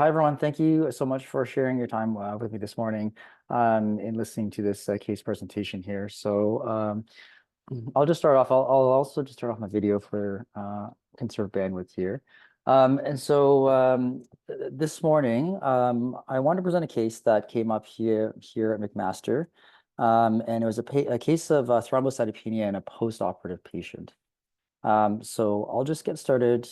Hi, everyone. Thank you so much for sharing your time with me this morning and listening to this case presentation here. I'll just start off. I'll also just start off my video for conserve bandwidth here. This morning, I want to present a case that came up here at McMaster, and it was a case of thrombocytopenia in a post-operative patient. So I'll just get started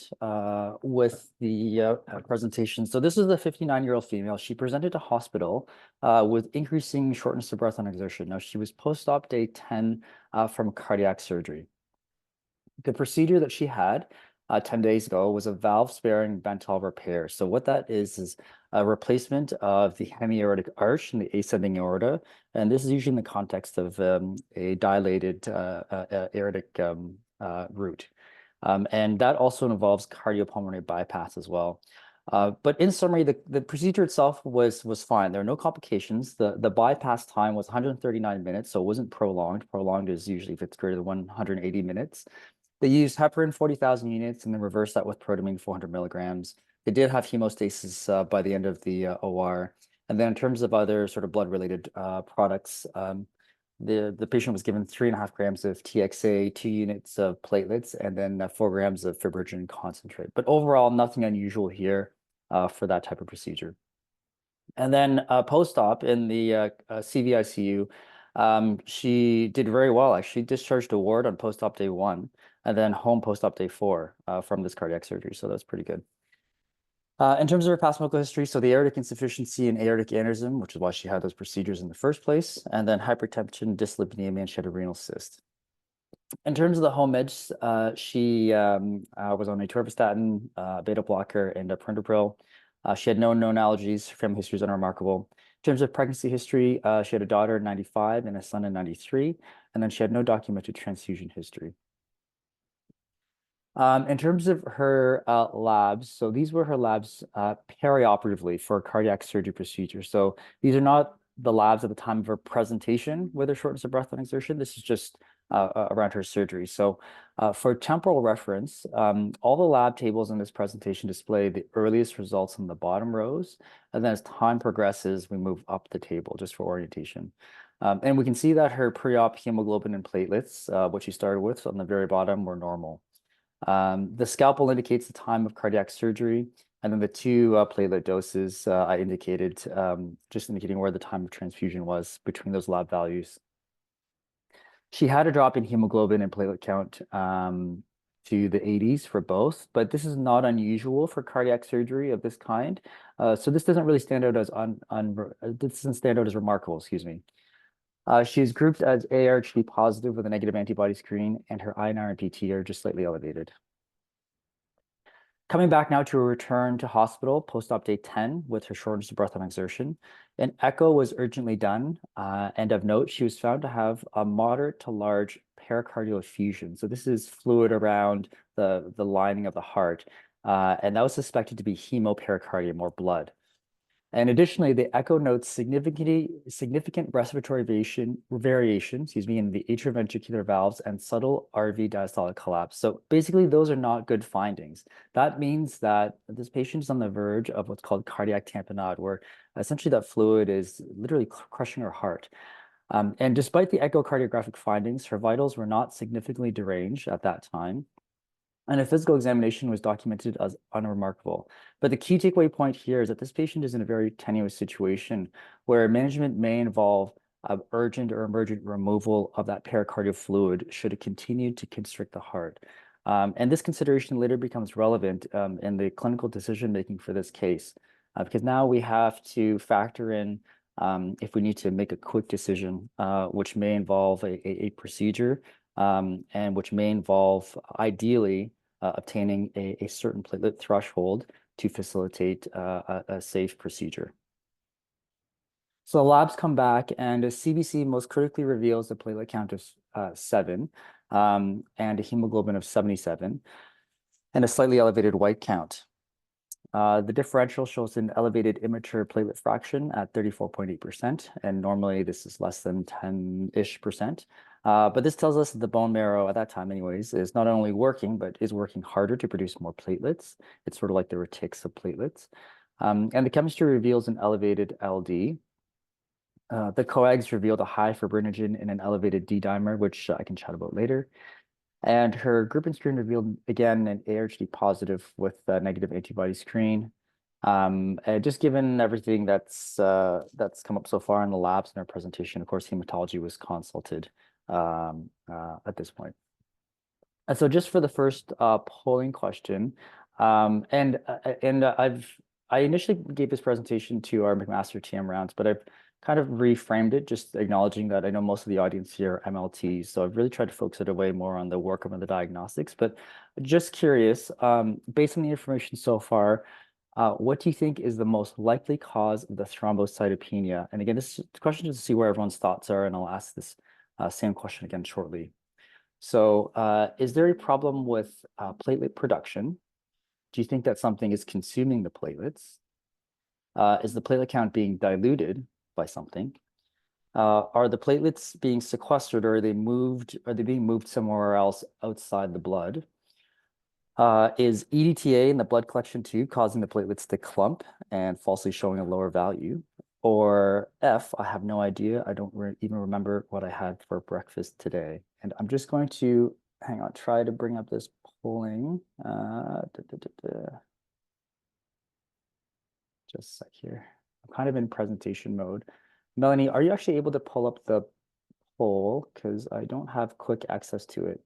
with the presentation. So this is the 59-year-old female. She presented to hospital with increasing shortness of breath on exertion. Now, she was post-op day 10 from cardiac surgery. The procedure that she had 10 days ago was a valve-sparing ventral repair. So what that is a replacement of the hemiaortic arch in the ascending aorta. And this is usually in the context of a dilated aortic route. And that also involves cardiopulmonary bypass as well. But in summary, the procedure itself was fine. There are no complications. The bypass time was 139 minutes, so it wasn't prolonged. Prolonged is usually if it's greater than 180 minutes. They used heparin 40,000 units and then reversed that with protamine 400 milligrams. They did have hemostasis by the end of the OR. And then in terms of other sort of blood-related products, the patient was given 3.5 grams of TXA, 2 units of platelets, and then 4 grams of fibrinogen concentrate. But overall, nothing unusual here for that type of procedure. And then post-op in the CVICU, she did very well. Actually, discharged to ward on post-op day 1, and then home post-op day 4 from this cardiac surgery. So that's pretty good. In terms of her past medical history, so the aortic insufficiency and aortic aneurysm, which is why she had those procedures in the first place, and then hypertension, dyslipidemia, and she had a renal cyst. In terms of the home meds, she was on atorvastatin, beta blocker, and perindopril. She had no known allergies. Family history is unremarkable. In terms of pregnancy history, she had a daughter in 95 and a son in 93, and then she had no documented transfusion history. In terms of her labs, so these were her labs perioperatively for a cardiac surgery procedure. So these are not the labs at the time of her presentation with her shortness of breath on exertion. This is just around her surgery. So for temporal reference, all the lab tables in this presentation display the earliest results in the bottom rows. And then as time progresses, we move up the table just for orientation. And we can see that her pre-op hemoglobin and platelets, what she started with on the very bottom, were normal. The scalpel indicates the time of cardiac surgery, and then the 2 platelet doses I indicated, just indicating where the time of transfusion was between those lab values. She had a drop in hemoglobin and platelet count to the 80s for both, but this is not unusual for cardiac surgery of this kind. So this doesn't really stand out as this doesn't stand out as remarkable, excuse me. She is grouped as ARHD positive with a negative antibody screen, and her INR and PT are just slightly elevated. Coming back now to a return to hospital post-op day 10 with her shortness of breath on exertion. An echo was urgently done, and of note, she was found to have a moderate to large pericardial effusion. So this is fluid around the lining of the heart, and that was suspected to be hemopericardium or blood. And additionally, the echo notes significant respiratory variation, in the atrioventricular valves and subtle RV diastolic collapse. So basically, those are not good findings. That means that this patient is on the verge of what's called cardiac tamponade, where essentially that fluid is literally crushing her heart. And despite the echocardiographic findings, her vitals were not significantly deranged at that time. And a physical examination was documented as unremarkable. But the key takeaway point here is that this patient is in a very tenuous situation where management may involve urgent or emergent removal of that pericardial fluid should it continue to constrict the heart. And this consideration later becomes relevant in the clinical decision-making for this case, because now we have to factor in if we need to make a quick decision, which may involve a procedure and which may involve, ideally, obtaining a certain platelet threshold to facilitate a safe procedure. So the labs come back, and a CBC most critically reveals a platelet count of 7 and a hemoglobin of 77 and a slightly elevated white count. The differential shows an elevated immature platelet fraction at 34.8%, and normally this is less than 10-ish%. But this tells us that the bone marrow at that time anyways is not only working, but is working harder to produce more platelets. It's sort of like the retics of platelets. And the chemistry reveals an elevated LD. The coags revealed a high fibrinogen and an elevated D dimer, which I can chat about later. And her group and screen revealed again an ARHD positive with a negative antibody screen. And just given everything that's come up so far in the labs in our presentation, of course, hematology was consulted at this point. And so just for the first polling question, I initially gave this presentation to our McMaster TM rounds, but I've kind of reframed it, just acknowledging that I know most of the audience here are MLTs, so I've really tried to focus it away more on the workup and the diagnostics. But just curious, based on the information so far, what do you think is the most likely cause of the thrombocytopenia? And again, this question is to see where everyone's thoughts are, and I'll ask this same question again shortly. So is there a problem with platelet production? Do you think that something is consuming the platelets? Is the platelet count being diluted by something? Are the platelets being sequestered, or are they moved? Are they being moved somewhere else outside the blood? Is EDTA in the blood collection tube causing the platelets to clump and falsely showing a lower value? Or F, I have no idea. I don't even remember what I had for breakfast today. And I'm just going to, hang on, try to bring up this polling. Just a sec here. I'm kind of in presentation mode. Melanie, are you actually able to pull up the poll? Because I don't have quick access to it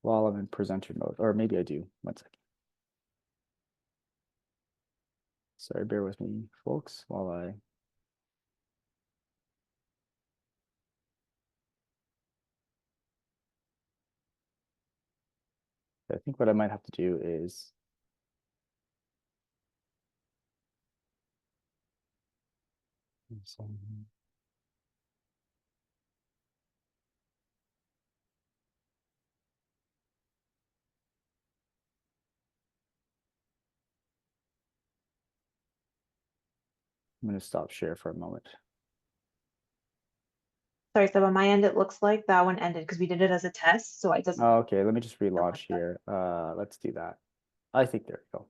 while I'm in presenter mode. Or maybe I do. One second. Sorry, bear with me, folks, while I think what I might have to do is I'm going to stop share for a moment. Sorry, so on my end, it looks like that one ended because we did it as a test, so it doesn't. Oh, okay, let me just relaunch here. Let's do that. I think there we go.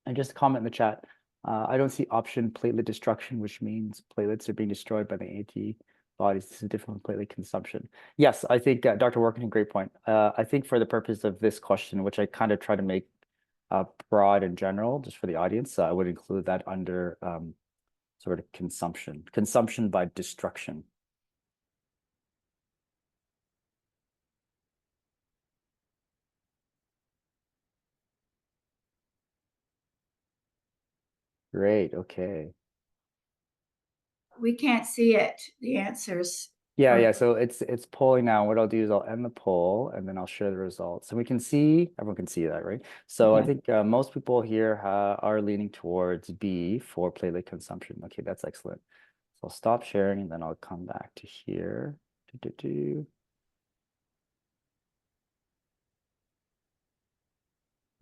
And just a comment in the chat. I don't see option platelet destruction, which means platelets are being destroyed by the antibodies. This is different from platelet consumption. Yes, I think Dr. Workington, great point. I think for the purpose of this question, which I kind of try to make broad and general, just for the audience, I would include that under sort of consumption by destruction. Great, okay. We can't see it, the answers. Yeah, so it's polling now. What I'll do is I'll end the poll and then I'll share the results. And we can see, everyone can see that, right? So I think most people here are leaning towards B for platelet consumption. Okay, that's excellent. So I'll stop sharing and then I'll come back to here.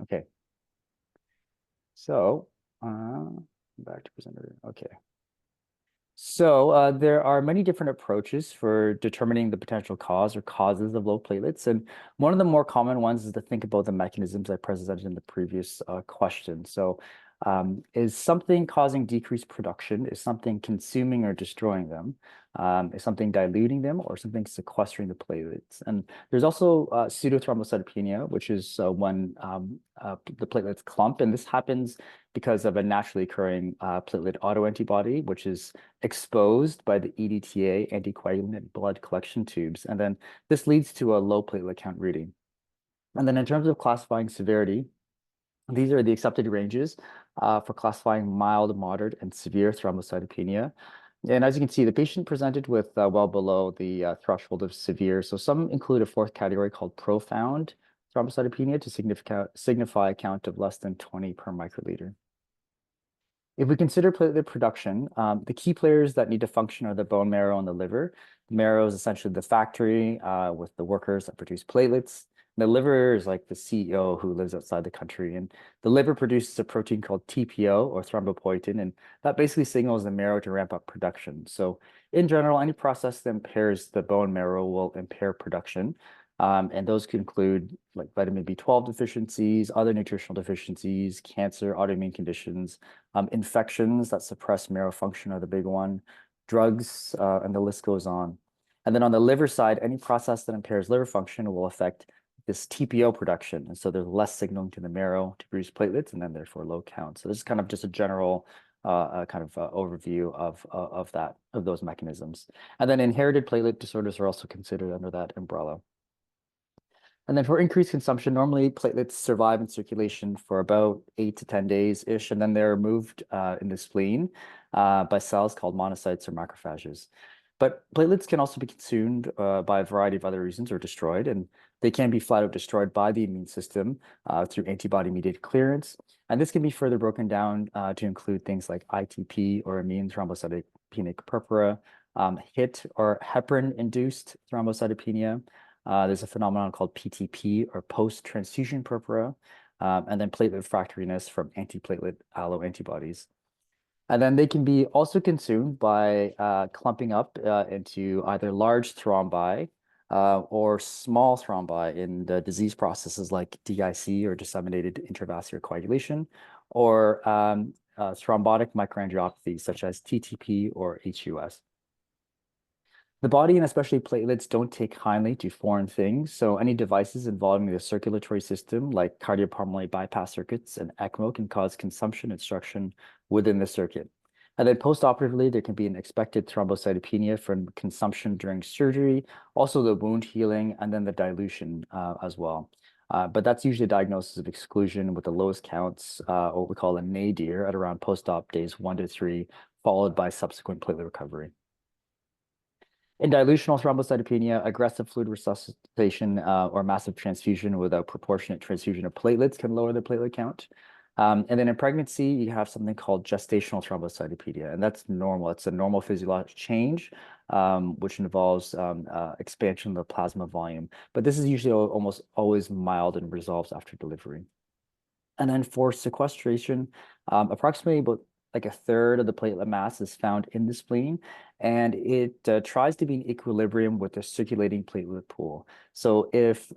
Okay. So back to presenter. Okay. So there are many different approaches for determining the potential cause or causes of low platelets. And one of the more common ones is to think about the mechanisms I presented in the previous question. So is something causing decreased production? Is something consuming or destroying them? Is something diluting them, or something sequestering the platelets? And there's also pseudothrombocytopenia, which is when the platelets clump. And this happens because of a naturally occurring platelet autoantibody, which is exposed by the EDTA anticoagulant blood collection tubes. And then this leads to a low platelet count reading. And then in terms of classifying severity, these are the accepted ranges for classifying mild, moderate, and severe thrombocytopenia. And as you can see, the patient presented with well below the threshold of severe. So some include a fourth category called profound thrombocytopenia to signify a count of less than 20 per microliter. If we consider platelet production, the key players that need to function are the bone marrow and the liver. The marrow is essentially the factory with the workers that produce platelets. The liver is like the CEO who lives outside the country. And the liver produces a protein called TPO, or thrombopoietin, and that basically signals the marrow to ramp up production. So in general, any process that impairs the bone marrow will impair production. And those could include like vitamin B12 deficiencies, other nutritional deficiencies, cancer, autoimmune conditions, infections that suppress marrow function are the big one, drugs, and the list goes on. And then on the liver side, any process that impairs liver function will affect this TPO production. And so there's less signaling to the marrow to produce platelets and then therefore low count. So this is kind of just a general overview of those mechanisms. And then inherited platelet disorders are also considered under that umbrella. And then for increased consumption, normally platelets survive in circulation for about 8 to 10 days-ish, and then they're removed in the spleen by cells called monocytes or macrophages. But platelets can also be consumed by a variety of other reasons or destroyed, and they can be flat out destroyed by the immune system through antibody-mediated clearance. And this can be further broken down to include things like ITP or immune thrombocytopenic purpura, HIT or heparin-induced thrombocytopenia. There's a phenomenon called PTP or post-transfusion purpura, and then platelet refractoriness from antiplatelet alloantibodies. And then they can be also consumed by clumping up into either large thrombi or small thrombi in the disease processes like DIC or disseminated intravascular coagulation, or thrombotic microangiopathy such as TTP or HUS. The body and especially platelets don't take kindly to foreign things, so any devices involving the circulatory system like cardiopulmonary bypass circuits and ECMO can cause consumption obstruction within the circuit. And then postoperatively, there can be an expected thrombocytopenia from consumption during surgery, also the wound healing, and then the dilution as well. But that's usually a diagnosis of exclusion with the lowest counts, or what we call a nadir, at around post-op days 1 to 3, followed by subsequent platelet recovery. In dilutional thrombocytopenia, aggressive fluid resuscitation or massive transfusion without proportionate transfusion of platelets can lower the platelet count. And then in pregnancy, you have something called gestational thrombocytopenia, and that's normal. It's a normal physiologic change, which involves expansion of the plasma volume. But this is usually almost always mild and resolves after delivery. And then for sequestration, approximately about like a third of the platelet mass is found in the spleen, and it tries to be in equilibrium with the circulating platelet pool. So if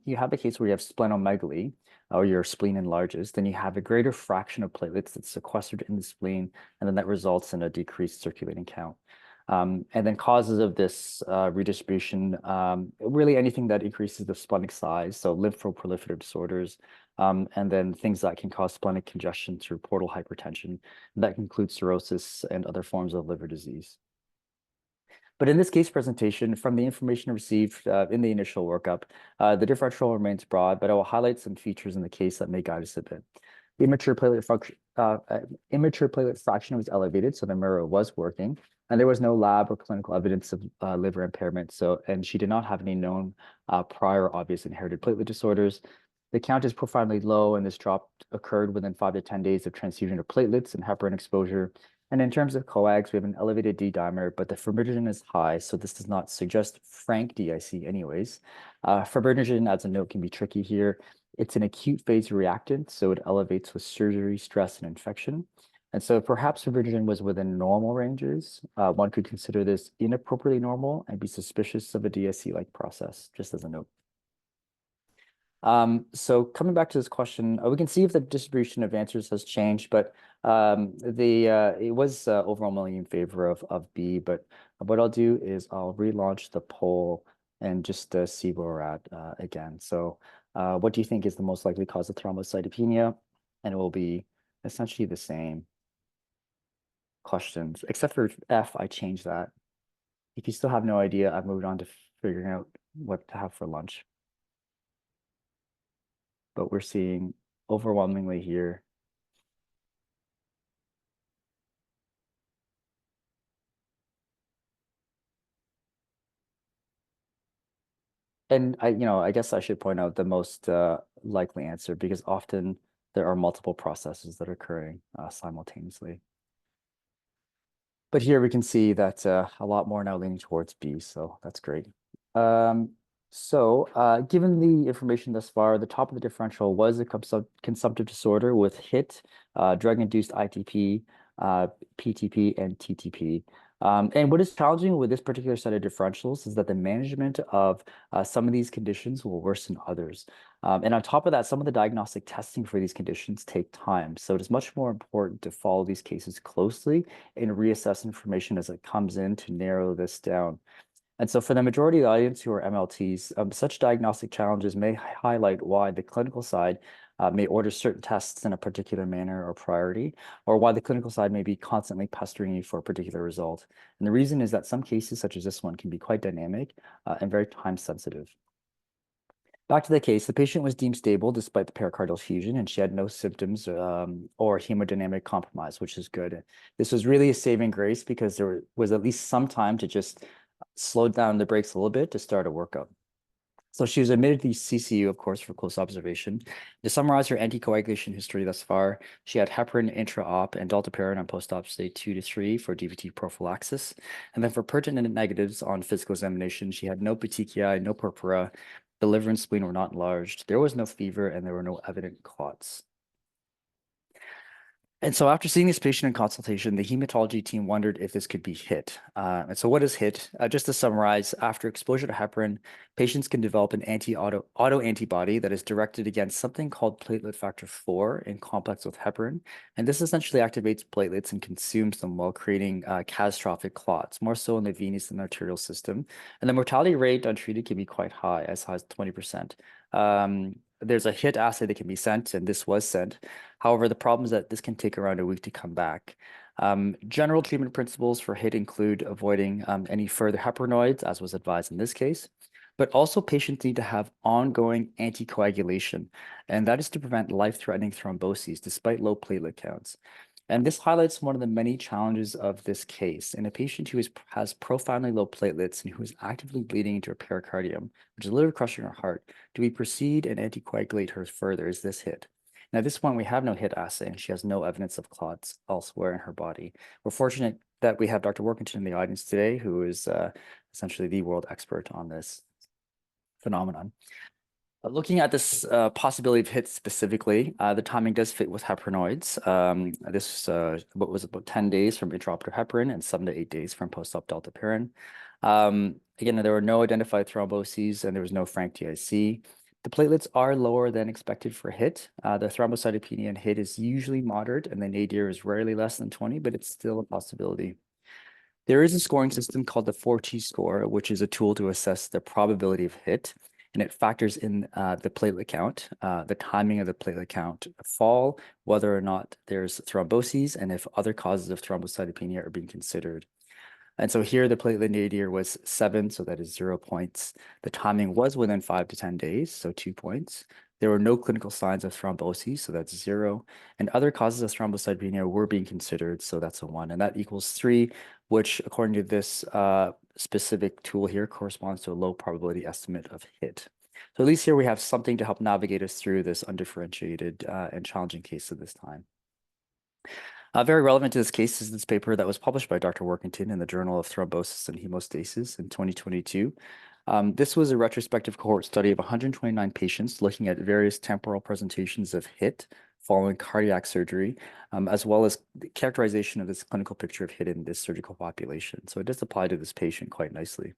you have a case where you have splenomegaly, or your spleen enlarges, then you have a greater fraction of platelets that's sequestered in the spleen, and then that results in a decreased circulating count. And then causes of this redistribution, really anything that increases the splenic size, so lymphoproliferative disorders, and then things that can cause splenic congestion through portal hypertension. That includes cirrhosis and other forms of liver disease. But in this case presentation, from the information received in the initial workup, the differential remains broad, but I will highlight some features in the case that may guide us a bit. The immature platelet fraction was elevated, so the mirror was working, and there was no lab or clinical evidence of liver impairment. And she did not have any known prior obvious inherited platelet disorders. The count is profoundly low, and this drop occurred within 5 to 10 days of transfusion of platelets and heparin exposure. And in terms of coags, we have an elevated D dimer, but the fibrinogen is high, so this does not suggest frank DIC anyways. Fibrinogen, as a note, can be tricky here. It's an acute phase reactant, so it elevates with surgery, stress, and infection. And so perhaps fibrinogen was within normal ranges. One could consider this inappropriately normal and be suspicious of a DIC-like process, just as a note. So coming back to this question, we can see if the distribution of answers has changed, but it was overwhelmingly in favor of B. But what I'll do is I'll relaunch the poll and just see where we're at again. So what do you think is the most likely cause of thrombocytopenia? And it will be essentially the same questions, except for F, I changed that. If you still have no idea, I've moved on to figuring out what to have for lunch. But we're seeing overwhelmingly here. And I guess I should point out the most likely answer, because often there are multiple processes that are occurring simultaneously. But here we can see that a lot more now leaning towards B, so that's great. So given the information thus far, the top of the differential was a consumptive disorder with HIT, drug-induced ITP, PTP, and TTP. And what is challenging with this particular set of differentials is that the management of some of these conditions will worsen others. And on top of that, some of the diagnostic testing for these conditions take time. So it is much more important to follow these cases closely and reassess information as it comes in to narrow this down. And so for the majority of the audience who are MLTs, such diagnostic challenges may highlight why the clinical side may order certain tests in a particular manner or priority, or why the clinical side may be constantly pestering you for a particular result. And the reason is that some cases, such as this one, can be quite dynamic and very time sensitive. Back to the case, the patient was deemed stable despite the pericardial effusion, and she had no symptoms or hemodynamic compromise, which is good. This was really a saving grace because there was at least some time to just slow down the brakes a little bit to start a workup. So she was admitted to the CCU, of course, for close observation. To summarize her anticoagulation history thus far, she had heparin intra-op and dalteparin on post-op state 2 to 3 for DVT prophylaxis. And then for pertinent negatives on physical examination, she had no petechiae, no purpura, the liver and spleen were not enlarged, there was no fever, and there were no evident clots. And so after seeing this patient in consultation, the hematology team wondered if this could be HIT. And so what is HIT? Just to summarize, after exposure to heparin, patients can develop an autoantibody that is directed against something called platelet factor 4 in complex with heparin. And this essentially activates platelets and consumes them while creating catastrophic clots, more so in the venous and arterial system. And the mortality rate untreated can be quite high, as high as 20%. There's a HIT assay that can be sent, and this was sent. However, the problem is that this can take around a week to come back. General treatment principles for HIT include avoiding any further heparinoids, as was advised in this case, but also patients need to have ongoing anticoagulation, and that is to prevent life-threatening thromboses despite low platelet counts. And this highlights one of the many challenges of this case. In a patient who has profoundly low platelets and who is actively bleeding into her pericardium, which is literally crushing her heart, do we proceed and anticoagulate her further? Is this HIT? Now, at this point, we have no HIT assay, and she has no evidence of clots elsewhere in her body. We're fortunate that we have Dr. Workington in the audience today, who is essentially the world expert on this phenomenon. Looking at this possibility of HIT specifically, the timing does fit with heparinoids. This was about 10 days from intraoperative heparin and 7 to 8 days from post-op dalteparin. Again, there were no identified thromboses and there was no frank TIC. The platelets are lower than expected for HIT. The thrombocytopenia in HIT is usually moderate and the nadir is rarely less than 20, but it's still a possibility. There is a scoring system called the 4T score, which is a tool to assess the probability of HIT. And it factors in the platelet count, the timing of the platelet count fall, whether or not there's thromboses, and if other causes of thrombocytopenia are being considered. And so here the platelet nadir was 7, so that is 0 points. The timing was within 5 to 10 days, so 2 points. There were no clinical signs of thrombosis, so that's 0. And other causes of thrombocytopenia were being considered, so that's a 1. And that equals 3, which according to this specific tool here corresponds to a low probability estimate of HIT. So at least here we have something to help navigate us through this undifferentiated and challenging case at this time. Very relevant to this case is this paper that was published by Dr. Workington in the Journal of Thrombosis and Hemostasis in 2022. This was a retrospective cohort study of 129 patients looking at various temporal presentations of HIT following cardiac surgery, as well as the characterization of this clinical picture of HIT in this surgical population. So it does apply to this patient quite nicely.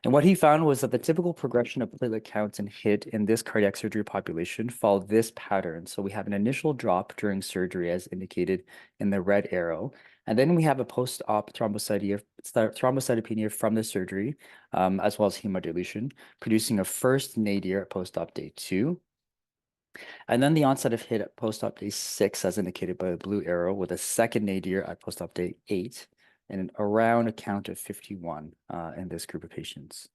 And what he found was that the typical progression of platelet counts and HIT in this cardiac surgery population followed this pattern. So we have an initial drop during surgery as indicated in the red arrow. And then we have a post-op thrombocytopenia from the surgery, as well as hemodilution, producing a first nadir at post-op day 2. And then the onset of HIT at post-op day 6, as indicated by the blue arrow, with a second nadir at post-op day 8. And around a count of 51 in this group of patients.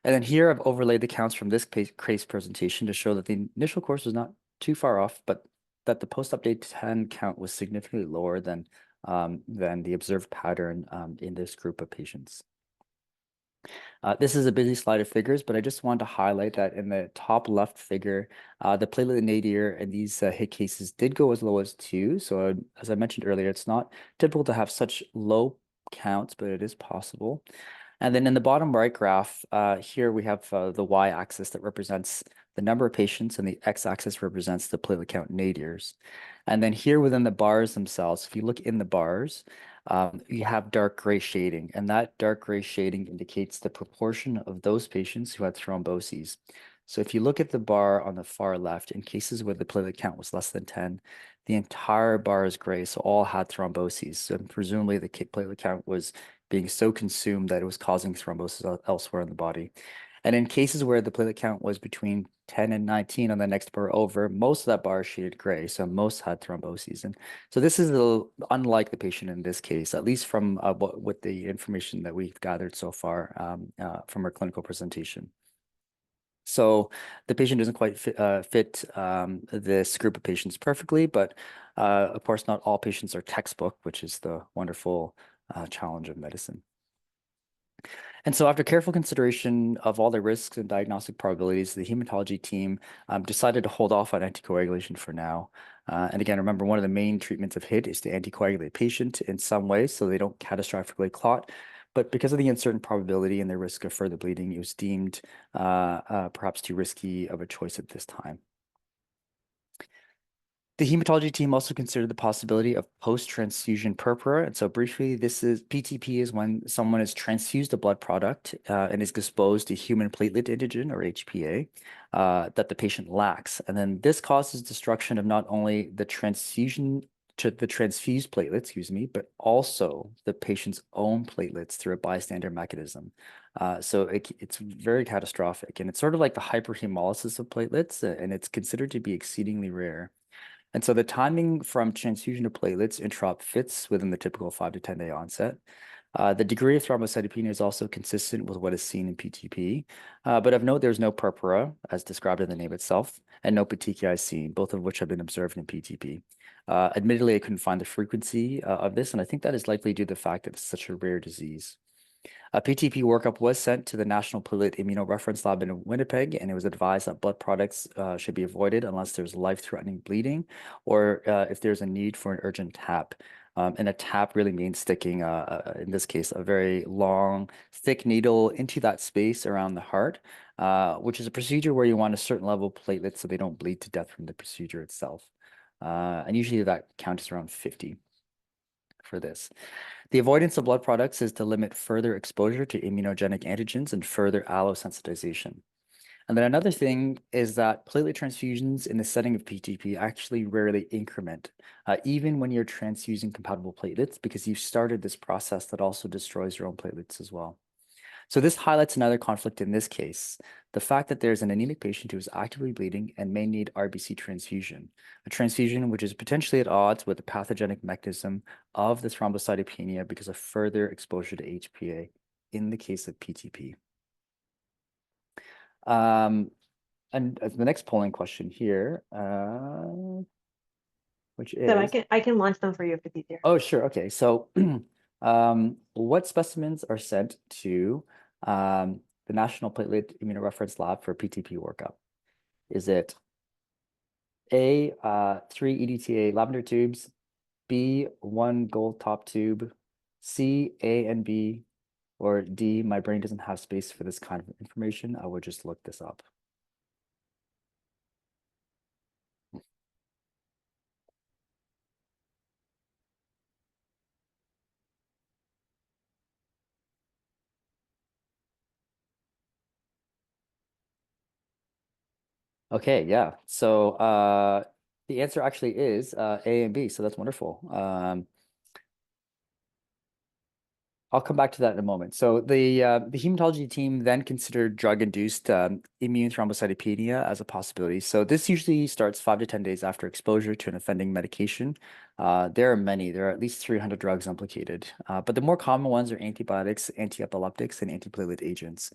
And then here I've overlaid the counts from this case presentation to show that the initial course was not too far off, but that the post-op day 10 count was significantly lower than the observed pattern in this group of patients. This is a busy slide of figures, but I just wanted to highlight that in the top left figure, the platelet nadir in these HIT cases did go as low as 2. So as I mentioned earlier, it's not typical to have such low counts, but it is possible. And then in the bottom right graph, here we have the y-axis that represents the number of patients, and the x-axis represents the platelet count nadirs. And then here within the bars themselves, if you look in the bars, you have dark gray shading, and that dark gray shading indicates the proportion of those patients who had thromboses. So if you look at the bar on the far left, in cases where the platelet count was less than 10, the entire bar is gray, so all had thromboses. So presumably the platelet count was being so consumed that it was causing thrombosis elsewhere in the body. And in cases where the platelet count was between 10 and 19 on the next bar over, most of that bar is shaded gray, so most had thromboses. And so this is unlike the patient in this case, at least from with the information that we've gathered so far from our clinical presentation. So the patient doesn't quite fit this group of patients perfectly, but of course, not all patients are textbook, which is the wonderful challenge of medicine. And so after careful consideration of all the risks and diagnostic probabilities, the hematology team decided to hold off on anticoagulation for now. And again, remember, one of the main treatments of HIT is to anticoagulate patient in some way so they don't catastrophically clot. But because of the uncertain probability and the risk of further bleeding, it was deemed perhaps too risky of a choice at this time. The hematology team also considered the possibility of post-transfusion purpura. And so briefly, PTP is when someone is transfused a blood product and is exposed to human platelet antigen, or HPA, that the patient lacks. And then this causes destruction of not only the transfusion to the transfused platelets, but also the patient's own platelets through a bystander mechanism. So it's very catastrophic. And it's sort of like the hyperhemolysis of platelets, and it's considered to be exceedingly rare. And so the timing from transfusion to platelets introp fits within the typical 5 to 10 day onset. The degree of thrombocytopenia is also consistent with what is seen in PTP. But of note, there's no purpura, as described in the name itself, and no petechiae seen, both of which have been observed in PTP. Admittedly, I couldn't find the frequency of this, and I think that is likely due to the fact that it's such a rare disease. A PTP workup was sent to the National Platelet Immunoreference Lab in Winnipeg, and it was advised that blood products should be avoided unless there's life-threatening bleeding or if there's a need for an urgent tap. And a tap really means sticking, in this case, a very long, thick needle into that space around the heart, which is a procedure where you want a certain level of platelets so they don't bleed to death from the procedure itself. And usually that count is around 50 for this. The avoidance of blood products is to limit further exposure to immunogenic antigens and further allosensitization. And then another thing is that platelet transfusions in the setting of PTP actually rarely increment, even when you're transfusing compatible platelets, because you've started this process that also destroys your own platelets as well. So this highlights another conflict in this case, the fact that there's an anemic patient who is actively bleeding and may need RBC transfusion, a transfusion which is potentially at odds with the pathogenic mechanism of the thrombocytopenia because of further exposure to HPA in the case of PTP. And the next polling question here, which is... So I can launch them for you if it's easier. Oh, sure. Okay. So what specimens are sent to the National Platelet Immunoreference Lab for PTP workup? Is it A, 3 EDTA lavender tubes, B, 1 gold top tube, C, A and B, or D, my brain doesn't have space for this kind of information. I would just look this up. Okay, yeah. So the answer actually is A and B, so that's wonderful. I'll come back to that in a moment. So the hematology team then considered drug-induced immune thrombocytopenia as a possibility. So this usually starts 5 to 10 days after exposure to an offending medication. There are many. There are at least 300 drugs implicated. But the more common ones are antibiotics, anti-epileptics, and antiplatelet agents.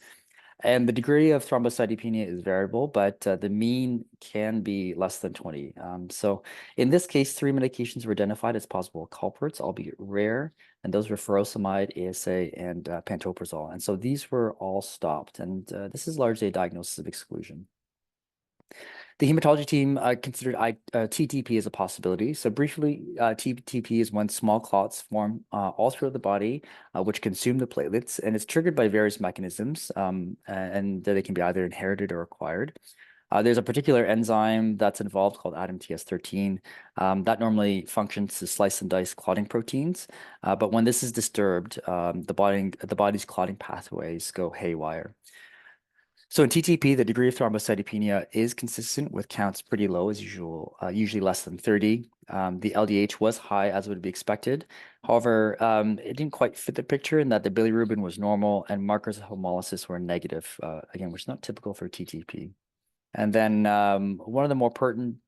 And the degree of thrombocytopenia is variable, but the mean can be less than 20. So in this case, 3 medications were identified as possible culprits, albeit rare, and those were furosemide, ASA, and pantoprazole. And so these were all stopped, and this is largely a diagnosis of exclusion. The hematology team considered TTP as a possibility. So briefly, TTP is when small clots form all throughout the body, which consume the platelets, and it's triggered by various mechanisms, and they can be either inherited or acquired. There's a particular enzyme that's involved called ADAMTS13 that normally functions to slice and dice clotting proteins. But when this is disturbed, the body's clotting pathways go haywire. So in TTP, the degree of thrombocytopenia is consistent with counts pretty low as usual, usually less than 30. The LDH was high as would be expected. However, it didn't quite fit the picture in that the bilirubin was normal and markers of hemolysis were negative, again, which is not typical for TTP. And then one of the more pertinent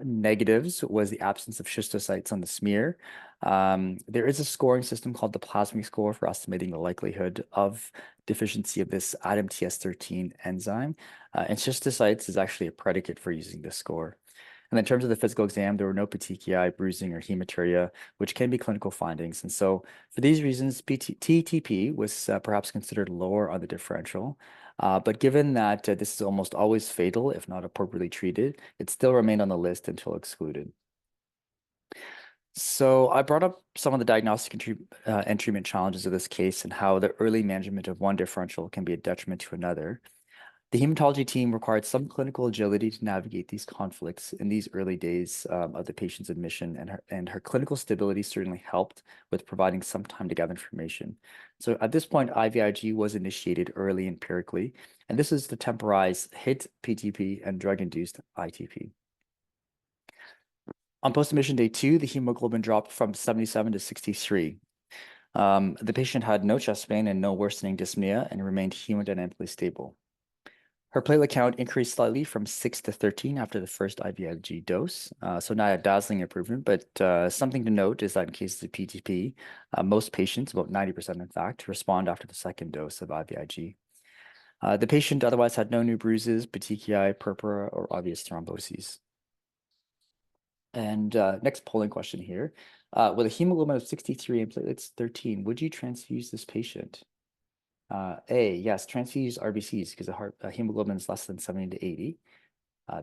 negatives was the absence of schistocytes on the smear. There is a scoring system called the plasmic score for estimating the likelihood of deficiency of this ADAMTS13 enzyme. And schistocytes is actually a predicate for using this score. And in terms of the physical exam, there were no petechiae, bruising, or hematuria, which can be clinical findings. And so for these reasons, TTP was perhaps considered lower on the differential. But given that this is almost always fatal if not appropriately treated, it still remained on the list until excluded. So I brought up some of the diagnostic and treatment challenges of this case and how the early management of one differential can be a detriment to another. The hematology team required some clinical agility to navigate these conflicts in these early days of the patient's admission, and her clinical stability certainly helped with providing some time to gather information. So at this point, IVIG was initiated early empirically, and this is to temporize HIT, PTP, and drug-induced ITP. On post-admission day 2, the hemoglobin dropped from 77 to 63. The patient had no chest pain and no worsening dyspnea and remained hemodynamically stable. Her platelet count increased slightly from 6 to 13 after the first IVIG dose, so not a dazzling improvement, but something to note is that in cases of PTP, most patients, about 90% in fact, respond after the second dose of IVIG. The patient otherwise had no new bruises, petechiae, purpura, or obvious thromboses. And next polling question here. With a hemoglobin of 63 and platelets 13, would you transfuse this patient? A, yes, transfuse RBCs because the hemoglobin is less than 70 to 80.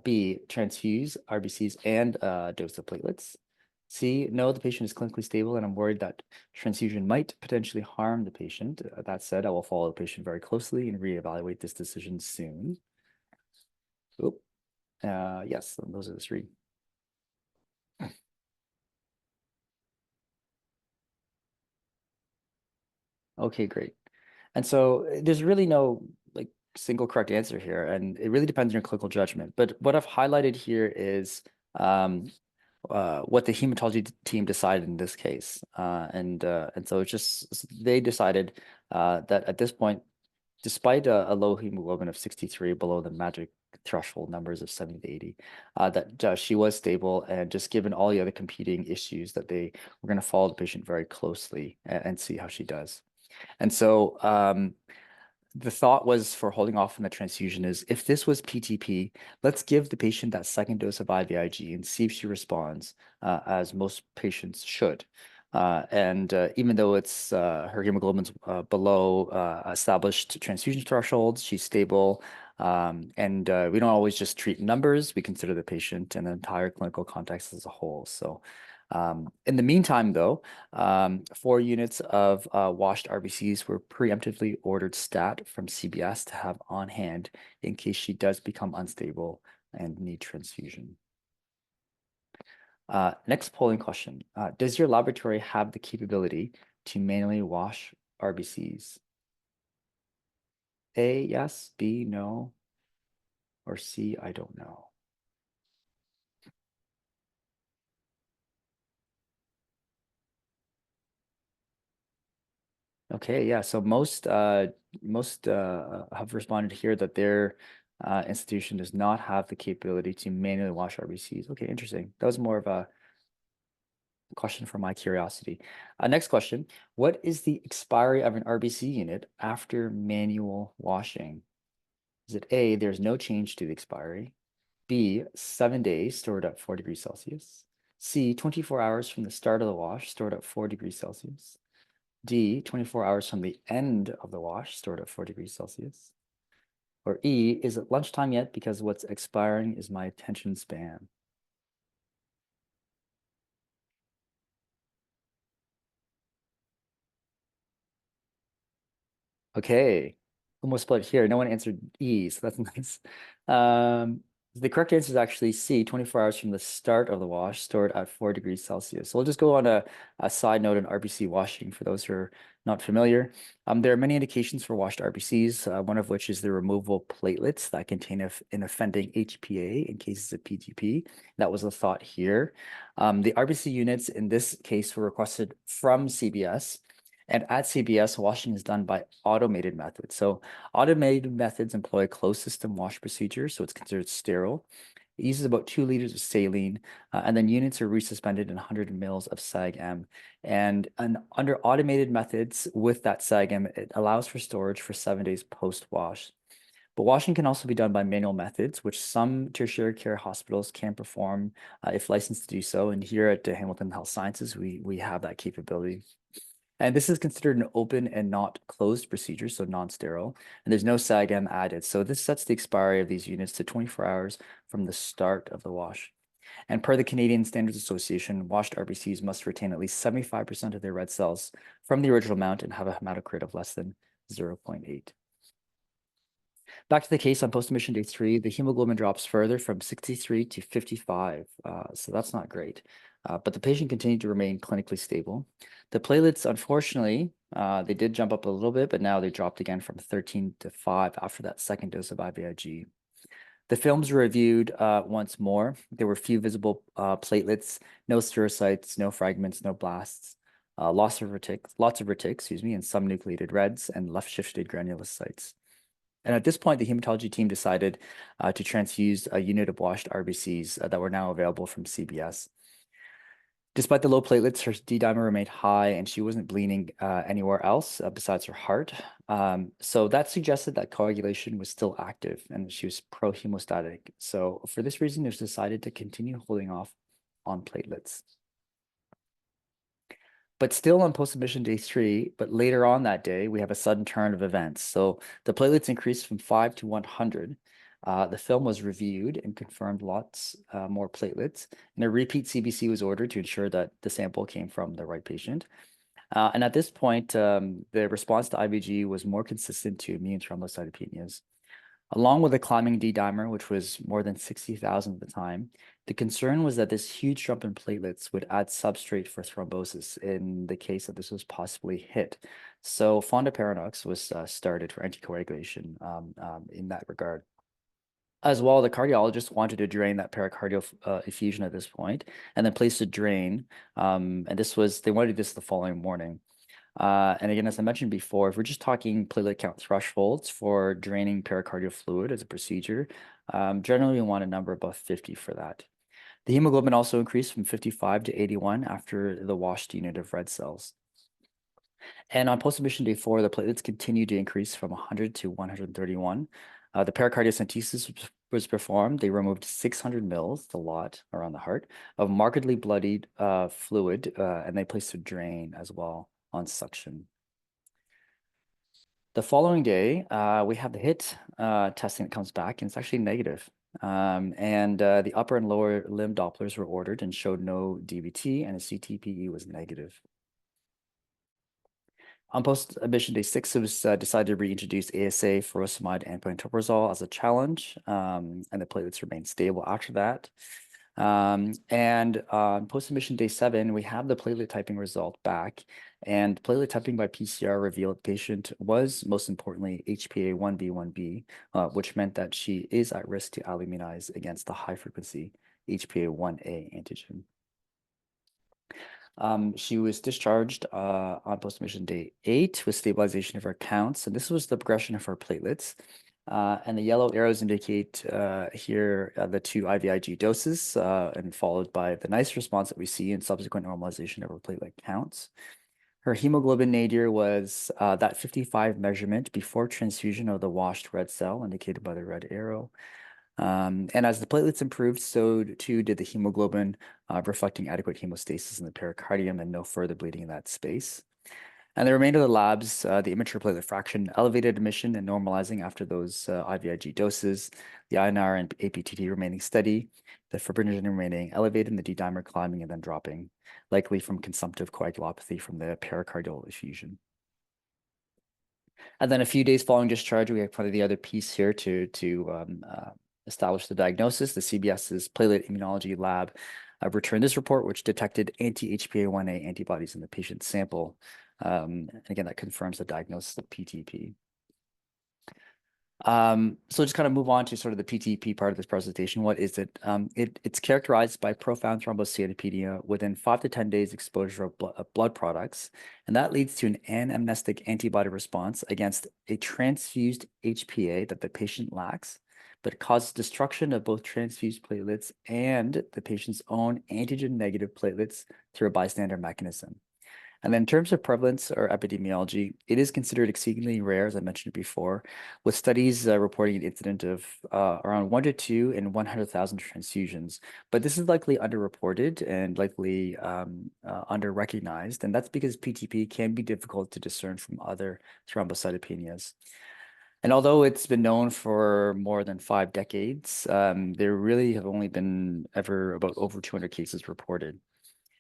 B, transfuse RBCs and dose of platelets. C, no, the patient is clinically stable and I'm worried that transfusion might potentially harm the patient. That said, I will follow the patient very closely and reevaluate this decision soon. Oop. Yes, those are the three. Okay, great. And so there's really no like single correct answer here, and it really depends on your clinical judgment. But what I've highlighted here is what the hematology team decided in this case, and so it's just they decided that at this point, despite a low hemoglobin of 63 below the magic threshold numbers of 70 to 80, that she was stable, and just given all the other competing issues that they were going to follow the patient very closely and see how she does. And so the thought was for holding off on the transfusion is if this was PTP, let's give the patient that second dose of IVIG and see if she responds, as most patients should. And even though it's her hemoglobin's below established transfusion thresholds, she's stable. And we don't always just treat numbers, we consider the patient and the entire clinical context as a whole. So in the meantime, though, 4 units of washed RBCs were preemptively ordered stat from CBS to have on hand in case she does become unstable and need transfusion. Next polling question. Does your laboratory have the capability to manually wash RBCs? A, yes, B, no, or C, I don't know. Okay, yeah. So most have responded here that their institution does not have the capability to manually wash RBCs. Okay, interesting. That was more of a question for my curiosity. Next question. What is the expiry of an RBC unit after manual washing? Is it A, there's no change to the expiry? B, 7 days stored at 4 degrees Celsius? C, 24 hours from the start of the wash stored at 4 degrees Celsius? D, 24 hours from the end of the wash, stored at 4 degrees Celsius? Or E, is it lunchtime yet because what's expiring is my attention span? Okay, almost split here. No one answered E, so that's nice. The correct answer is actually C, 24 hours from the start of the wash, stored at 4 degrees Celsius. So we'll just go on a side note on RBC washing for those who are not familiar. There are many indications for washed RBCs, one of which is the removal platelets that contain an offending HPA in cases of PTP. That was the thought here. The RBC units in this case were requested from CBS. And at CBS, washing is done by automated methods. So automated methods employ a closed system wash procedure, so it's considered sterile. It uses about 2 liters of saline, and then units are resuspended in 100 mils of SAG-M. And under automated methods with that SAG-M, it allows for storage for 7 days post-wash. But washing can also be done by manual methods, which some tertiary care hospitals can perform if licensed to do so. And here at Hamilton Health Sciences, we have that capability. And this is considered an open and not closed procedure, so non-sterile, and there's no SAG-M added. So this sets the expiry of these units to 24 hours from the start of the wash. And per the Canadian Standards Association, washed RBCs must retain at least 75% of their red cells from the original amount and have a hematocrit of less than 0.8. Back to the case on post-admission day 3, the hemoglobin drops further from 63 to 55, so that's not great. But the patient continued to remain clinically stable. The platelets, unfortunately, they did jump up a little bit, but now they dropped again from 13 to 5 after that second dose of IVIG. The films were reviewed once more. There were few visible platelets, no spherocytes, no fragments, no blasts, lots of retics, and some nucleated reds and left-shifted granulocytes. And at this point, the hematology team decided to transfuse a unit of washed RBCs that were now available from CBS. Despite the low platelets, her D-dimer remained high and she wasn't bleeding anywhere else besides her heart. So that suggested that coagulation was still active and she was pro-hemostatic. So for this reason, it was decided to continue holding off on platelets. But still on post-admission day 3, but later on that day, we have a sudden turn of events. So the platelets increased from 5 to 100. The film was reviewed and confirmed lots more platelets, and a repeat CBC was ordered to ensure that the sample came from the right patient. And at this point, the response to IVG was more consistent to immune thrombocytopenias. Along with the climbing D-dimer, which was more than 60,000 at the time, the concern was that this huge jump in platelets would add substrate for thrombosis in the case that this was possibly hit. So fondaparinux was started for anticoagulation in that regard. As well, the cardiologist wanted to drain that pericardial effusion at this point and then place a drain. And they wanted this the following morning. And again, as I mentioned before, if we're just talking platelet count thresholds for draining pericardial fluid as a procedure, generally we want a number above 50 for that. The hemoglobin also increased from 55 to 81 after the washed unit of red cells. And on post-admission day 4, the platelets continued to increase from 100 to 131. The pericardiocentesis was performed. They removed 600 mils, the lot around the heart, of markedly bloodied fluid, and they placed a drain as well on suction. The following day, we have the HIT testing that comes back, and it's actually negative. The upper and lower limb Dopplers were ordered and showed no DVT, and a CTPE was negative. On post-admission day 6, it was decided to reintroduce ASA, furosemide, and pantoprazole as a challenge, and the platelets remained stable after that. And on post-admission day 7, we have the platelet typing result back, and platelet typing by PCR revealed the patient was, most importantly, HPA 1b1b, which meant that she is at risk to alloimmunize against the high-frequency HPA 1a antigen. She was discharged on post-admission day 8 with stabilization of her counts, and this was the progression of her platelets. And the yellow arrows indicate here the 2 IVIG doses, and followed by the nice response that we see in subsequent normalization of her platelet counts. Her hemoglobin nadir was that 55 measurement before transfusion of the washed red cell, indicated by the red arrow. And as the platelets improved, so too did the hemoglobin, reflecting adequate hemostasis in the pericardium and no further bleeding in that space. And the remainder of the labs, the immature platelet fraction elevated emission and normalizing after those IVIG doses, the INR and APTT remaining steady, the fibrinogen remaining elevated, and the D-dimer climbing and then dropping, likely from consumptive coagulopathy from the pericardial effusion. And then a few days following discharge, we have probably the other piece here to establish the diagnosis. The CBS's platelet immunology lab returned this report, which detected anti-HPA-1a antibodies in the patient sample. And again, that confirms the diagnosis of PTP. So just kind of move on to sort of the PTP part of this presentation. What is it? It's characterized by profound thrombocytopenia within 5 to 10 days exposure of blood products, and that leads to an anamnestic antibody response against a transfused HPA that the patient lacks, but it causes destruction of both transfused platelets and the patient's own antigen-negative platelets through a bystander mechanism. And then in terms of prevalence or epidemiology, it is considered exceedingly rare, as I mentioned before, with studies reporting an incident of around 1 to 2 in 100,000 transfusions. But this is likely underreported and likely under-recognized, and that's because PTP can be difficult to discern from other thrombocytopenias. And although it's been known for more than 5 decades, there really have only been about over 200 cases reported.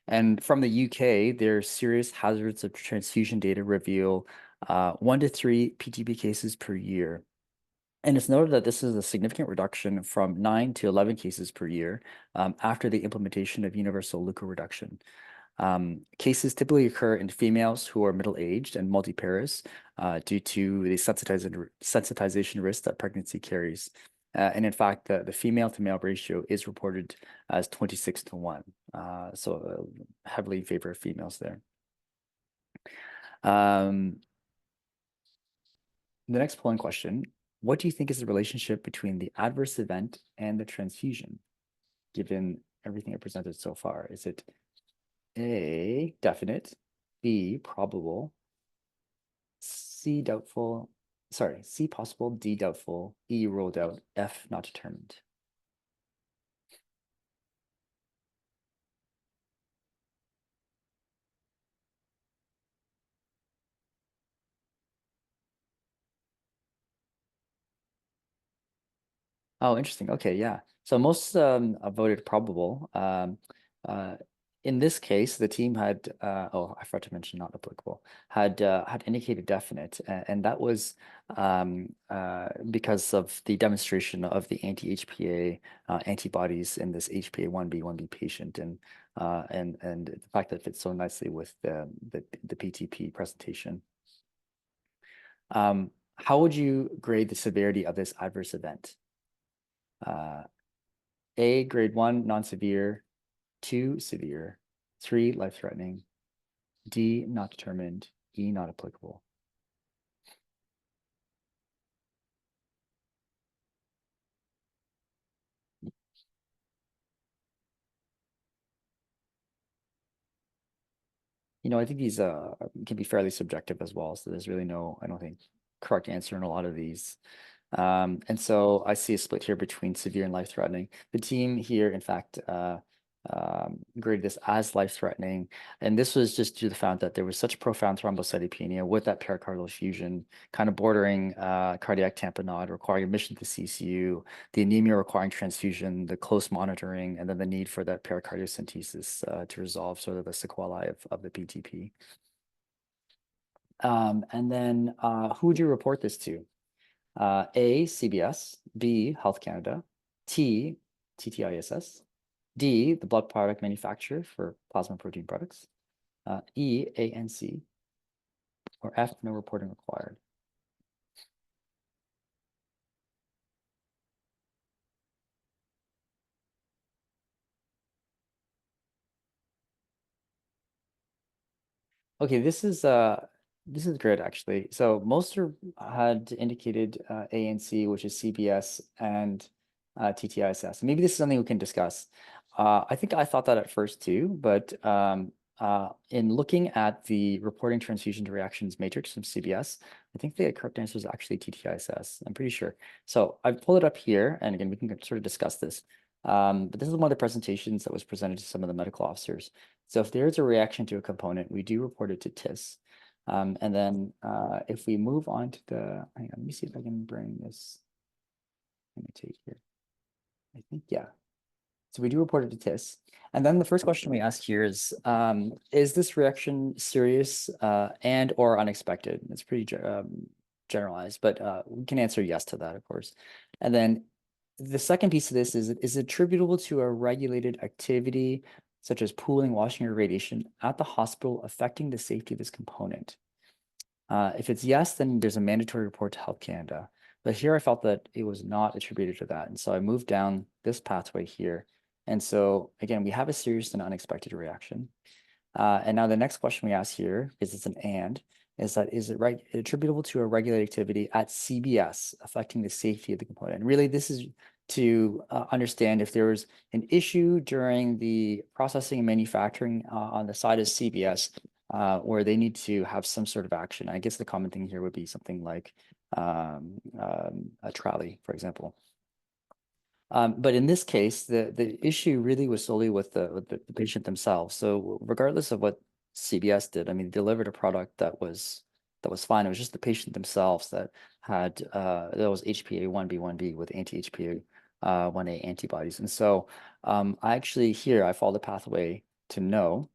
And from the UK, their serious hazards of transfusion data reveal 1 to 3 PTP cases per year. And it's noted that this is a significant reduction from 9 to 11 cases per year after the implementation of universal leukoreduction. Cases typically occur in females who are middle-aged and multiparous due to the sensitization risk that pregnancy carries. And in fact, the female-to-male ratio is reported as 26 to 1. So heavily in favor of females there. The next polling question, what do you think is the relationship between the adverse event and the transfusion, given everything I presented so far? Is it A, definite, B, probable, C, doubtful, C, possible, D, doubtful, E, ruled out, F, not determined? Oh, interesting. Okay, yeah. So most voted probable. In this case, the team had I forgot to mention not applicable, had indicated definite, and that was because of the demonstration of the anti-HPA antibodies in this HPA-1b patient, and the fact that it fits so nicely with the PTP presentation. How would you grade the severity of this adverse event? A, grade 1, non-severe, 2, severe, 3, life-threatening, D, not determined, E, not applicable. I think these can be fairly subjective as well, so there's really no, I don't think, correct answer in a lot of these. And so I see a split here between severe and life-threatening. The team here, in fact, graded this as life-threatening, and this was just due to the fact that there was such profound thrombocytopenia with that pericardial effusion, kind of bordering cardiac tamponade, requiring admission to CCU, the anemia requiring transfusion, the close monitoring, and then the need for that pericardiocentesis to resolve sort of the sequelae of the PTP. And then who would you report this to? A, CBS, B, Health Canada, T, TTISS, D, the blood product manufacturer for plasma protein products, E, ANC, or F, no reporting required. Okay, this is great actually. So most had indicated ANC, which is CBS, and TTISS. Maybe this is something we can discuss. I think I thought that at first too, but in looking at the reporting transfusion to reactions matrix from CBS, I think the correct answer is actually TTISS. I'm pretty sure. So I've pulled it up here, and again, we can sort of discuss this. But this is one of the presentations that was presented to some of the medical officers. So if there is a reaction to a component, we do report it to TISS. And then if we move on to hang on, let me see if I can bring this. Let me take here. I think, yeah. So we do report it to TISS. And then the first question we ask here is this reaction serious and or unexpected? It's pretty generalized, but we can answer yes to that, of course. And then the second piece of this is attributable to a regulated activity such as pooling, washing, or radiation at the hospital affecting the safety of this component. If it's yes, then there's a mandatory report to Health Canada. But here I felt that it was not attributed to that. And so I moved down this pathway here. And so again, we have a serious and unexpected reaction. And now the next question we ask here, because it's an and, is it attributable to a regulated activity at CBS affecting the safety of the component? And really, this is to understand if there was an issue during the processing and manufacturing on the side of CBS where they need to have some sort of action. I guess the common thing here would be something like a trolley, for example. But in this case, the issue really was solely with the patient themselves. So regardless of what CBS did, I mean, delivered a product that was fine. It was just the patient themselves that had that was HPA-1b/1b with anti-HPA-1a antibodies. And so I actually here I followed the pathway to no,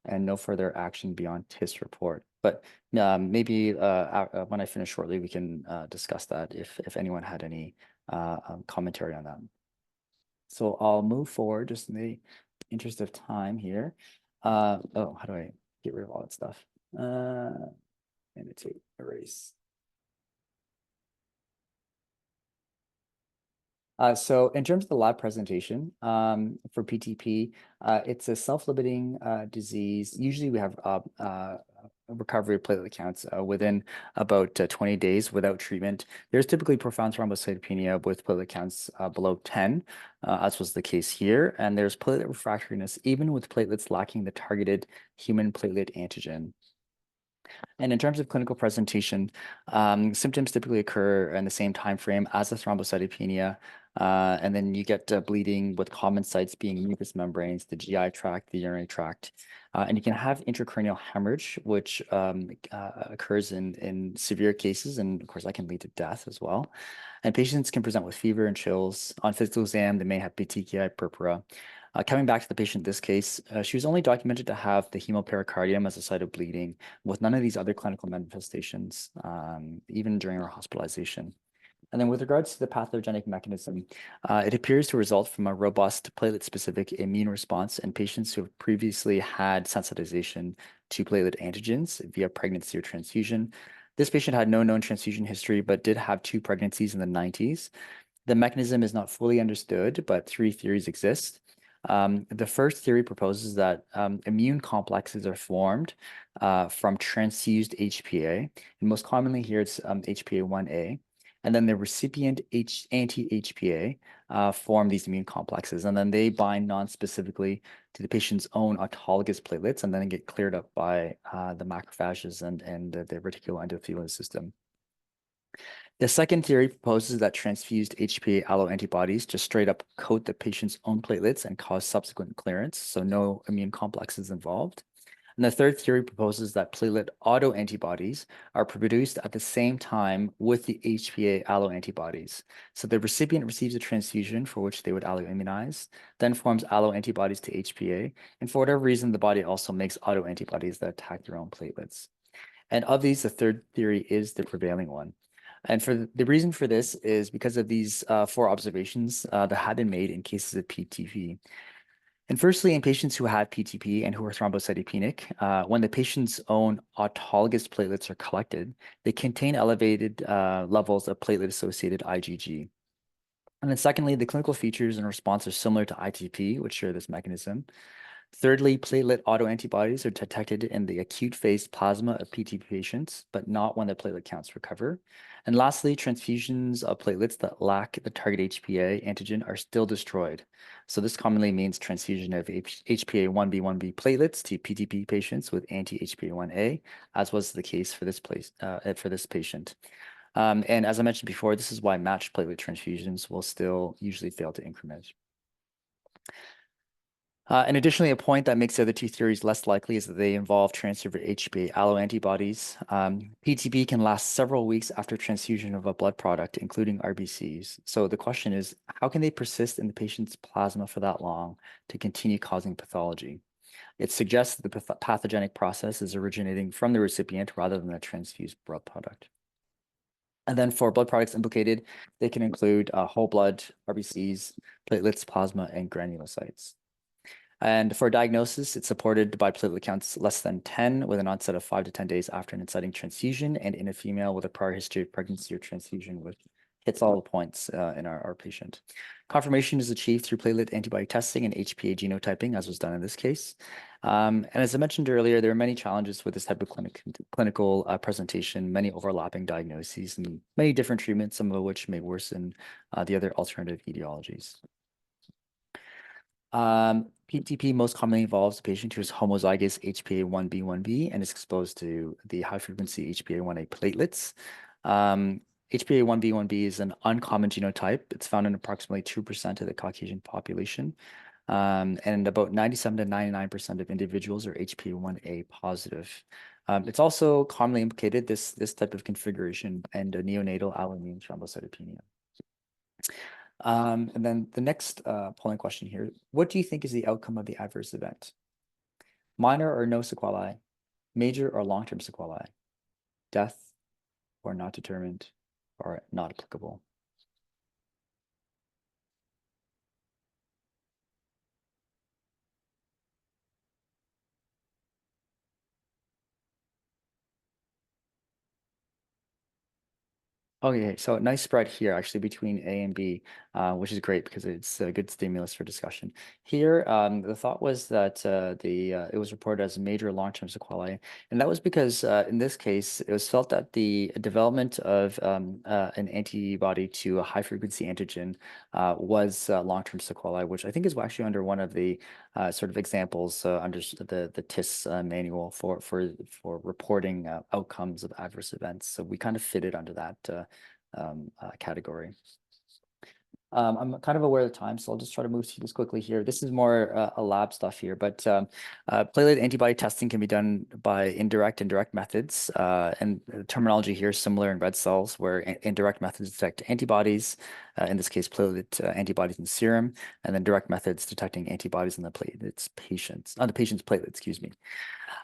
and no further action beyond TISS report. But maybe when I finish shortly, we can discuss that if anyone had any commentary on that. So I'll move forward just in the interest of time here. Oh, how do I get rid of all that stuff? Annotate, erase. So in terms of the lab presentation for PTP, it's a self-limiting disease. Usually we have recovery of platelet counts within about 20 days without treatment. There's typically profound thrombocytopenia with platelet counts below 10, as was the case here. And there's platelet refractoriness even with platelets lacking the targeted human platelet antigen. And in terms of clinical presentation, symptoms typically occur in the same time frame as the thrombocytopenia. And then you get bleeding with common sites being mucous membranes, the GI tract, the urinary tract. And you can have intracranial hemorrhage, which occurs in severe cases. And of course, that can lead to death as well. And patients can present with fever and chills. On physical exam, they may have petechiae, purpura. Coming back to the patient in this case, she was only documented to have the hemopericardium as a site of bleeding with none of these other clinical manifestations, even during her hospitalization. And then with regards to the pathogenic mechanism, it appears to result from a robust platelet-specific immune response in patients who have previously had sensitization to platelet antigens via pregnancy or transfusion. This patient had no known transfusion history, but did have 2 pregnancies in the 90s. The mechanism is not fully understood, but 3 theories exist. The first theory proposes that immune complexes are formed from transfused HPA, and most commonly here it's HPA-1a. And then the recipient anti-HPA form these immune complexes, and then they bind non-specifically to the patient's own autologous platelets, and then get cleared up by the macrophages and the reticuloendothelial system. The second theory proposes that transfused HPA alloantibodies just straight up coat the patient's own platelets and cause subsequent clearance, so no immune complexes involved. And the third theory proposes that platelet autoantibodies are produced at the same time with the HPA alloantibodies. So the recipient receives a transfusion for which they would alloimmunize, then forms alloantibodies to HPA, and for whatever reason, the body also makes autoantibodies that attack their own platelets. And of these, the third theory is the prevailing one. And for the reason for this is because of these 4 observations that have been made in cases of PTP. And firstly, in patients who have PTP and who are thrombocytopenic, when the patient's own autologous platelets are collected, they contain elevated levels of platelet-associated IgG. And then secondly, the clinical features and response are similar to ITP, which share this mechanism. Thirdly, platelet autoantibodies are detected in the acute phase plasma of PTP patients, but not when the platelet counts recover. And lastly, transfusions of platelets that lack the target HPA antigen are still destroyed. So this commonly means transfusion of HPA-1b/1b platelets to PTP patients with anti-HPA-1a, as was the case for this patient. And as I mentioned before, this is why matched platelet transfusions will still usually fail to increment. And additionally, a point that makes the other 2 theories less likely is that they involve transfer of HPA alloantibodies. PTP can last several weeks after transfusion of a blood product, including RBCs. So the question is, how can they persist in the patient's plasma for that long to continue causing pathology? It suggests that the pathogenic process is originating from the recipient rather than the transfused blood product. And then for blood products implicated, they can include whole blood, RBCs, platelets, plasma, and granulocytes. And for diagnosis, it's supported by platelet counts less than 10 with an onset of 5 to 10 days after an inciting transfusion, and in a female with a prior history of pregnancy or transfusion, which hits all the points in our patient. Confirmation is achieved through platelet antibody testing and HPA genotyping, as was done in this case. And as I mentioned earlier, there are many challenges with this type of clinical presentation, many overlapping diagnoses, and many different treatments, some of which may worsen the other alternative etiologies. PTP most commonly involves a patient who is homozygous HPA-1b/1b and is exposed to the high-frequency HPA-1a platelets. HPA-1b/1b is an uncommon genotype. It's found in approximately 2% of the Caucasian population. And about 97 to 99% of individuals are HPA-1a positive. It's also commonly implicated, this type of configuration, and neonatal alloimmune thrombocytopenia. And then the next polling question here, what do you think is the outcome of the adverse event? Minor or no sequelae, major or long-term sequelae, death or not determined or not applicable? Okay, so nice spread here actually between A and B, which is great because it's a good stimulus for discussion. Here, the thought was that it was reported as major long-term sequelae, and that was because in this case, it was felt that the development of an antibody to a high-frequency antigen was long-term sequelae, which I think is actually under one of the sort of examples under the TTISS manual for reporting outcomes of adverse events. So we kind of fit it under that category. I'm kind of aware of the time, so I'll just try to move through this quickly here. This is more a lab stuff here, but platelet antibody testing can be done by indirect and direct methods. And the terminology here is similar in red cells, where indirect methods detect antibodies, in this case, platelet antibodies in serum, and then direct methods detecting antibodies in the patient's platelet, excuse me.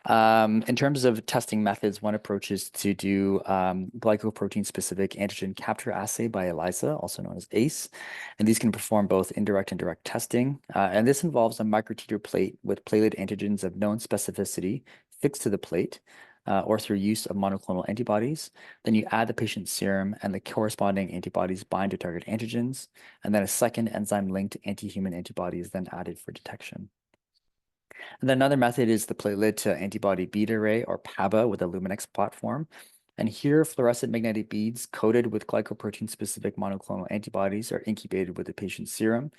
In terms of testing methods, one approach is to do glycoprotein-specific antigen capture assay by ELISA, also known as ACE. And these can perform both indirect and direct testing. And this involves a microtiter plate with platelet antigens of known specificity fixed to the plate, or through use of monoclonal antibodies. Then you add the patient's serum and the corresponding antibodies bind to target antigens. And then a second enzyme-linked anti-human antibody is then added for detection. And then another method is the platelet antibody bead array, or PABA, with a Luminex platform. And here, fluorescent magnetic beads coated with glycoprotein-specific monoclonal antibodies are incubated with the patient's serum.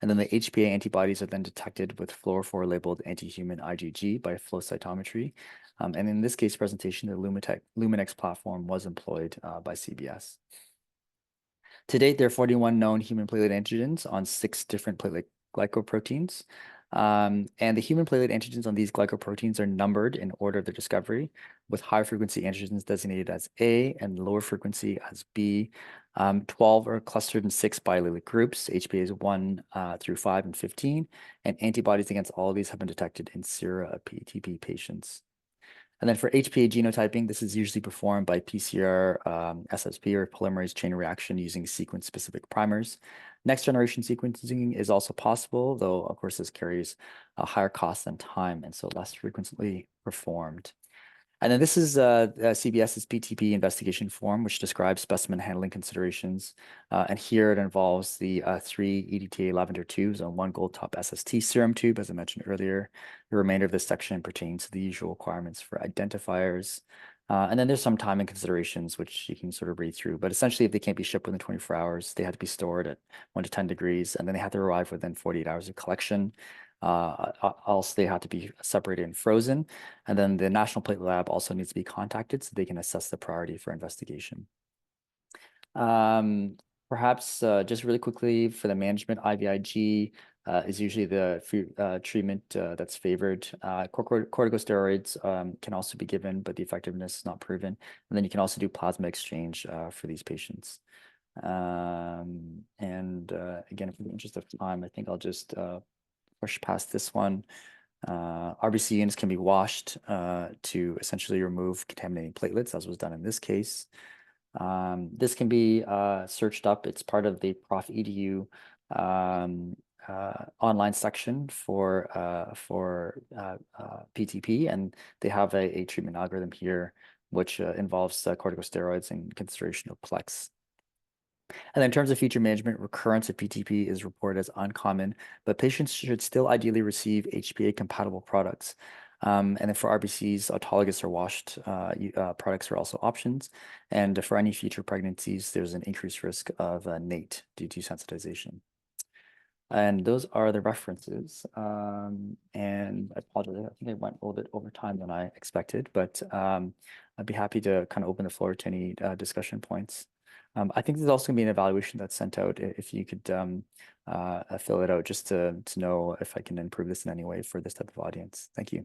And then the HPA antibodies are then detected with fluorophore-labeled anti-human IgG by flow cytometry. And in this case presentation, the Luminex platform was employed by CBS. To date, there are 41 known human platelet antigens on 6 different platelet glycoproteins. And the human platelet antigens on these glycoproteins are numbered in order of their discovery, with high frequency antigens designated as A and lower frequency as B. 12 are clustered in 6 biallelic groups, HPAs 1 through 5 and 15, and antibodies against all of these have been detected in sera of PTP patients. And then for HPA genotyping, this is usually performed by PCR, SSP, or polymerase chain reaction using sequence-specific primers. Next generation sequencing is also possible, though of course this carries a higher cost and time, and so less frequently performed. And then this is CBS's PTP investigation form, which describes specimen handling considerations. And here it involves the 3 EDTA lavender tubes and 1 gold top SST serum tube, as I mentioned earlier. The remainder of this section pertains to the usual requirements for identifiers. And then there's some timing considerations, which you can sort of read through. But essentially, if they can't be shipped within 24 hours, they have to be stored at 1 to 10 degrees, and then they have to arrive within 48 hours of collection. Else they have to be separated and frozen. And then the National Platelet Lab also needs to be contacted so they can assess the priority for investigation. Perhaps just really quickly for the management, IVIG is usually the treatment that's favored. Corticosteroids can also be given, but the effectiveness is not proven. And then you can also do plasma exchange for these patients. Again, in the interest of time, I think I'll just push past this one. RBC units can be washed to essentially remove contaminating platelets, as was done in this case. This can be searched up. It's part of the Prof Edu online section for PTP, and they have a treatment algorithm here, which involves corticosteroids and consideration of PLEX. And then in terms of future management, recurrence of PTP is reported as uncommon, but patients should still ideally receive HPA-compatible products. And then for RBCs, autologous or washed products are also options. And for any future pregnancies, there's an increased risk of NATE due to sensitization. And those are the references. And I apologize, I think I went a little bit over time than I expected, but I'd be happy to kind of open the floor to any discussion points. I think there's also going to be an evaluation that's sent out. If you could fill it out just to know if I can improve this in any way for this type of audience. Thank you.